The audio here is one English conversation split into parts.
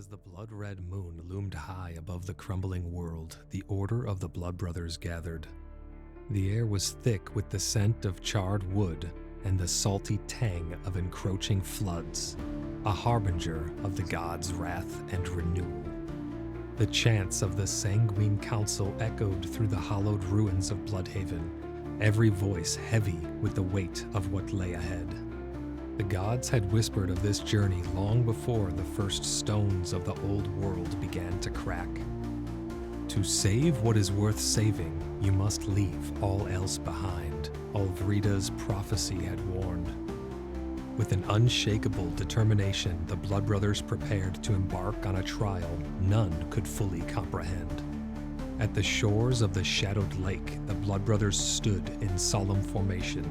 the blood-red moon loomed high above the crumbling world, the order of the Blood Brothers gathered. The air was thick with the scent of charred wood and the salty tang of encroaching floods, a harbinger of the gods' wrath and renewal. The chants of the sanguine council echoed through the hollowed ruins of Bloodhaven, every voice heavy with the weight of what lay ahead. The gods had whispered of this journey long before the first stones of the old world began to crack. To save what is worth saving, you must leave all else behind, Alvrida's prophecy had warned. With an unshakable determination, the Blood Brothers prepared to embark on a trial none could fully comprehend. At the shores of the shadowed lake, the Blood Brothers stood in solemn formation,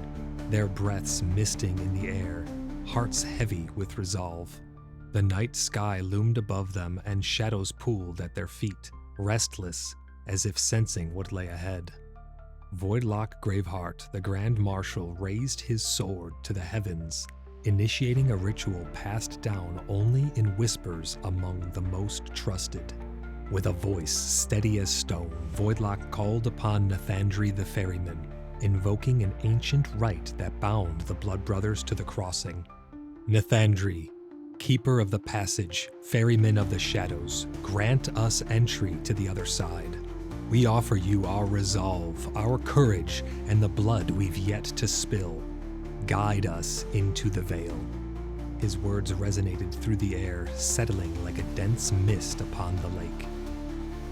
their breaths misting in the air, hearts heavy with resolve. The night sky loomed above them and shadows pooled at their feet, restless as if sensing what lay ahead. Voidlock Graveheart, the Grand Marshal, raised his sword to the heavens, initiating a ritual passed down only in whispers among the most trusted. With a voice steady as stone, Voidlock called upon Nathandri the Ferryman, invoking an ancient rite that bound the Blood Brothers to the crossing. Nathandri, Keeper of the Passage, Ferryman of the Shadows, grant us entry to the other side. We offer you our resolve, our courage, and the blood we've yet to spill. Guide us into the Veil. His words resonated through the air, settling like a dense mist upon the lake.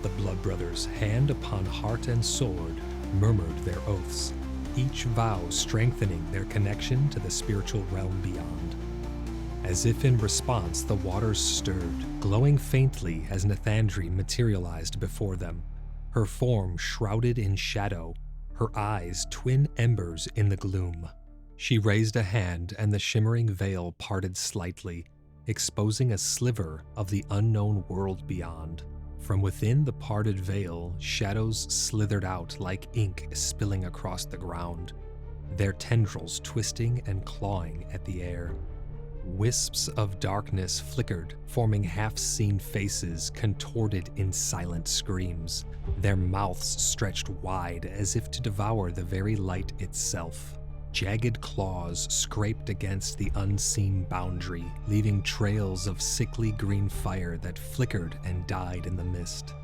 The Blood Brothers, hand upon heart and sword, murmured their oaths, each vow strengthening their connection to the spiritual realm beyond. As if in response, the waters stirred, glowing faintly as Nathandri materialized before them, her form shrouded in shadow, her eyes twin embers in the gloom. She raised a hand and the shimmering veil parted slightly, exposing a sliver of the unknown world beyond. From within the parted veil, shadows slithered out like ink spilling across the ground, their tendrils twisting and clawing at the air. Wisps of darkness flickered, forming half-seen faces contorted in silent screams, their mouths stretched wide as if to devour the very light itself. Jagged claws scraped against the unseen boundary, leaving trails of sickly green fire that flickered and died in the mist.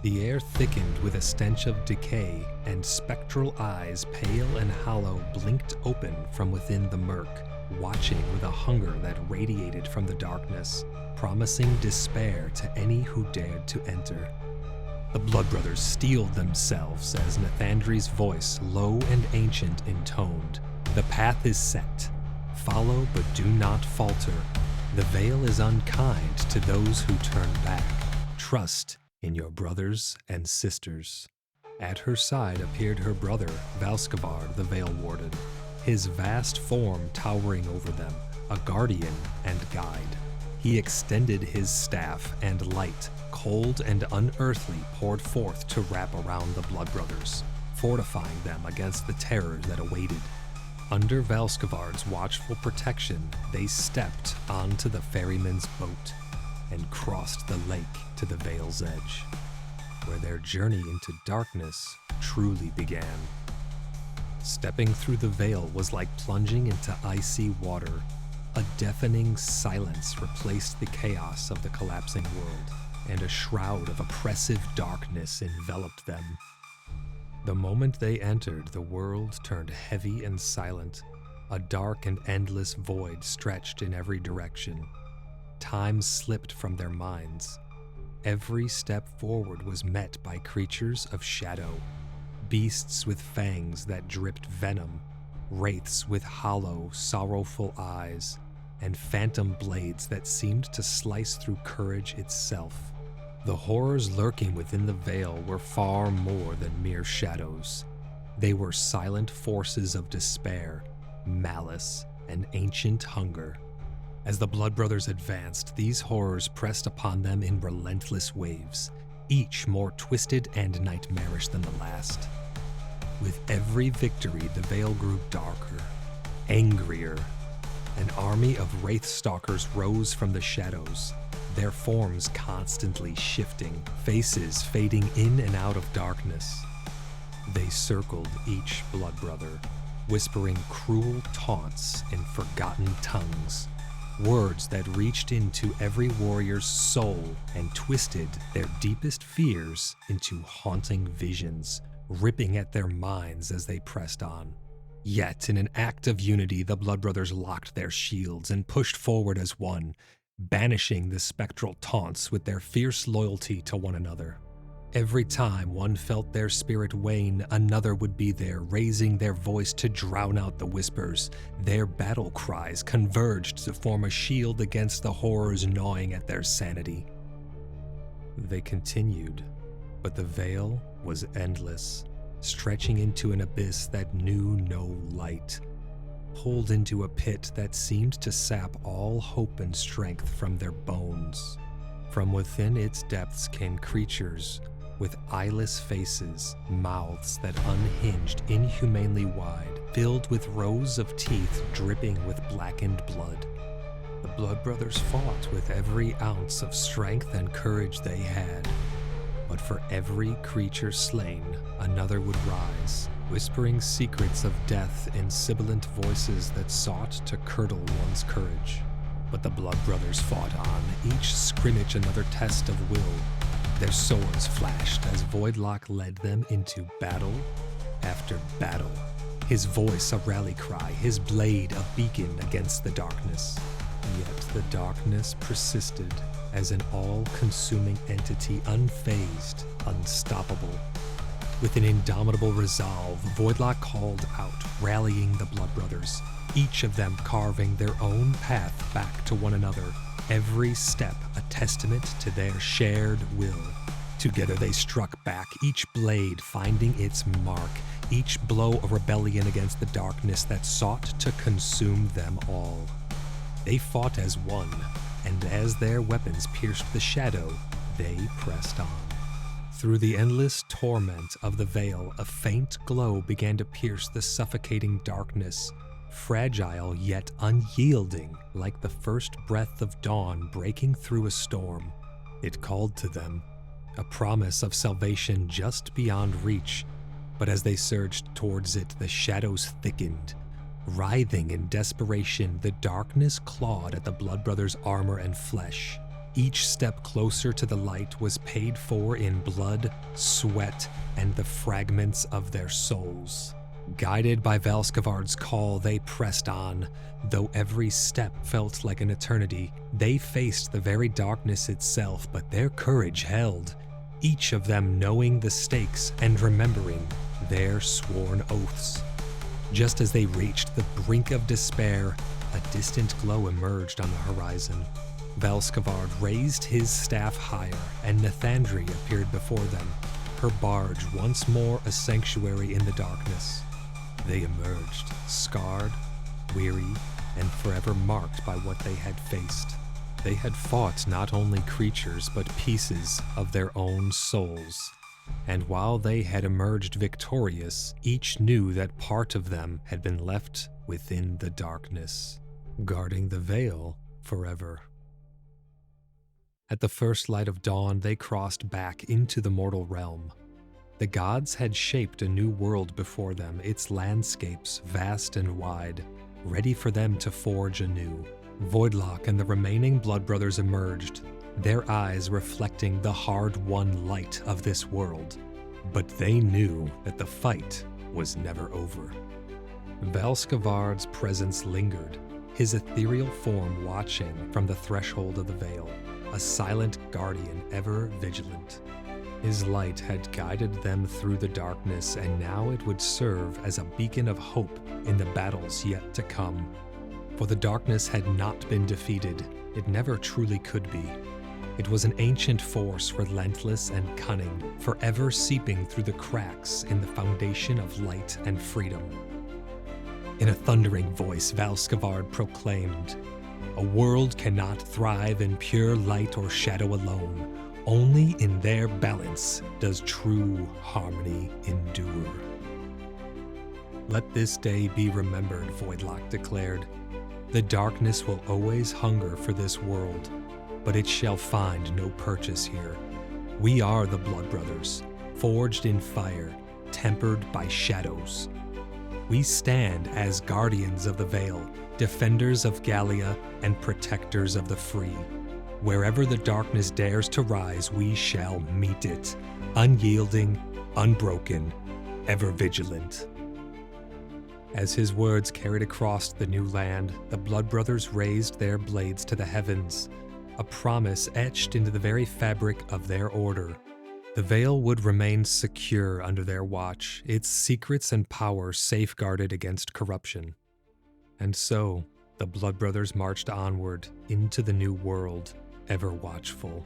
The air thickened with a stench of decay, and spectral eyes, pale and hollow, blinked open from within the murk, watching with a hunger that radiated from the darkness, promising despair to any who dared to enter. The Blood Brothers steeled themselves as Nathandri's voice, low and ancient, intoned. The path is set. Follow, but do not falter. The veil is unkind to those who turn back. Trust in your brothers and sisters. At her side appeared her brother, Valskavar the Veil Warden, his vast form towering over them, a guardian and guide. He extended his staff, and light, cold and unearthly, poured forth to wrap around the Blood Brothers, fortifying them against the terrors that awaited. Under Valskavar's watchful protection, they stepped onto the ferryman's boat and crossed the lake to the Veil's edge, where their journey into darkness truly began. Stepping through the Veil was like plunging into icy water. A deafening silence replaced the chaos of the collapsing world, and a shroud of oppressive darkness enveloped them. The moment they entered, the world turned heavy and silent. A dark and endless void stretched in every direction. Time slipped from their minds. Every step forward was met by creatures of shadow, beasts with fangs that dripped venom, wraiths with hollow, sorrowful eyes, and phantom blades that seemed to slice through courage itself. The horrors lurking within the veil were far more than mere shadows. They were silent forces of despair, malice, and ancient hunger. As the Blood Brothers advanced, these horrors pressed upon them in relentless waves, each more twisted and nightmarish than the last. With every victory, the veil grew darker, angrier. An army of wraith stalkers rose from the shadows, their forms constantly shifting, faces fading in and out of darkness. They circled each blood brother, whispering cruel taunts in forgotten tongues, words that reached into every warrior's soul and twisted their deepest fears into haunting visions, ripping at their minds as they pressed on. Yet, in an act of unity, the blood brothers locked their shields and pushed forward as one, banishing the spectral taunts with their fierce loyalty to one another. Every time one felt their spirit wane, another would be there, raising their voice to drown out the whispers. Their battle cries converged to form a shield against the horrors gnawing at their sanity. They continued, but the veil was endless, stretching into an abyss that knew no light, pulled into a pit that seemed to sap all hope and strength from their bones. From within its depths came creatures with eyeless faces, mouths that unhinged inhumanely wide, filled with rows of teeth dripping with blackened blood. The blood brothers fought with every ounce of strength and courage they had, but for every creature slain, another would rise, whispering secrets of death in sibilant voices that sought to curdle one's courage. But the blood brothers fought on, each scrimmage another test of will. Their swords flashed as Voidlock led them into battle after battle. His voice a rally cry, his blade a beacon against the darkness. Yet the darkness persisted as an all-consuming entity, unfazed, unstoppable. With an indomitable resolve, Voidlock called out, rallying the blood brothers, each of them carving their own path back to one another, every step a testament to their shared will. Together they struck back, each blade finding its mark, each blow a rebellion against the darkness that sought to consume them all. They fought as one, and as their weapons pierced the shadow, they pressed on. Through the endless torment of the veil, a faint glow began to pierce the suffocating darkness, fragile yet unyielding, like the first breath of dawn breaking through a storm. It called to them, a promise of salvation just beyond reach, but as they surged towards it, the shadows thickened. Writhing in desperation, the darkness clawed at the blood brothers' armor and flesh. Each step closer to the light was paid for in blood, sweat, and the fragments of their souls. Guided by Valskavard's call, they pressed on. Though every step felt like an eternity, they faced the very darkness itself, but their courage held, each of them knowing the stakes and remembering their sworn oaths. Just as they reached the brink of despair, a distant glow emerged on the horizon. Valskavard raised his staff higher, and Nathandri appeared before them, her barge once more a sanctuary in the darkness. They emerged, scarred, weary, and forever marked by what they had faced. They had fought not only creatures, but pieces of their own souls. And while they had emerged victorious, each knew that part of them had been left within the darkness, guarding the veil forever. At the first light of dawn, they crossed back into the mortal realm. The gods had shaped a new world before them, its landscapes vast and wide, ready for them to forge anew. Voidlock and the remaining blood brothers emerged, their eyes reflecting the hard-won light of this world. But they knew that the fight was never over. Valskavard's presence lingered, his ethereal form watching from the threshold of the veil, a silent guardian ever vigilant. His light had guided them through the darkness, and now it would serve as a beacon of hope in the battles yet to come. For the darkness had not been defeated, it never truly could be. It was an ancient force, relentless and cunning, forever seeping through the cracks in the foundation of light and freedom. In a thundering voice, Valskavard proclaimed, "A world cannot thrive in pure light or shadow alone. Only in their balance does true harmony endure." "Let this day be remembered," Voidlock declared. "The darkness will always hunger for this world, but it shall find no purchase here. We are the Blood Brothers, forged in fire, tempered by shadows. We stand as guardians of the Veil, defenders of Gallia, and protectors of the free. Wherever the darkness dares to rise, we shall meet it, unyielding, unbroken, ever vigilant. As his words carried across the new land, the Blood Brothers raised their blades to the heavens, a promise etched into the very fabric of their order. The Veil would remain secure under their watch, its secrets and power safeguarded against corruption. And so, the Blood Brothers marched onward into the new world, ever watchful.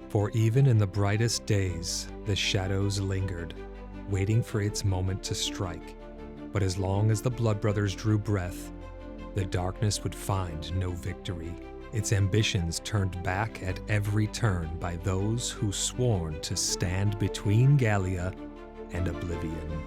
For even in the brightest days, the shadows lingered, waiting for its moment to strike. But as long as the Blood Brothers drew breath, the darkness would find no victory, its ambitions turned back at every turn by those who sworn to stand between Gallia and oblivion.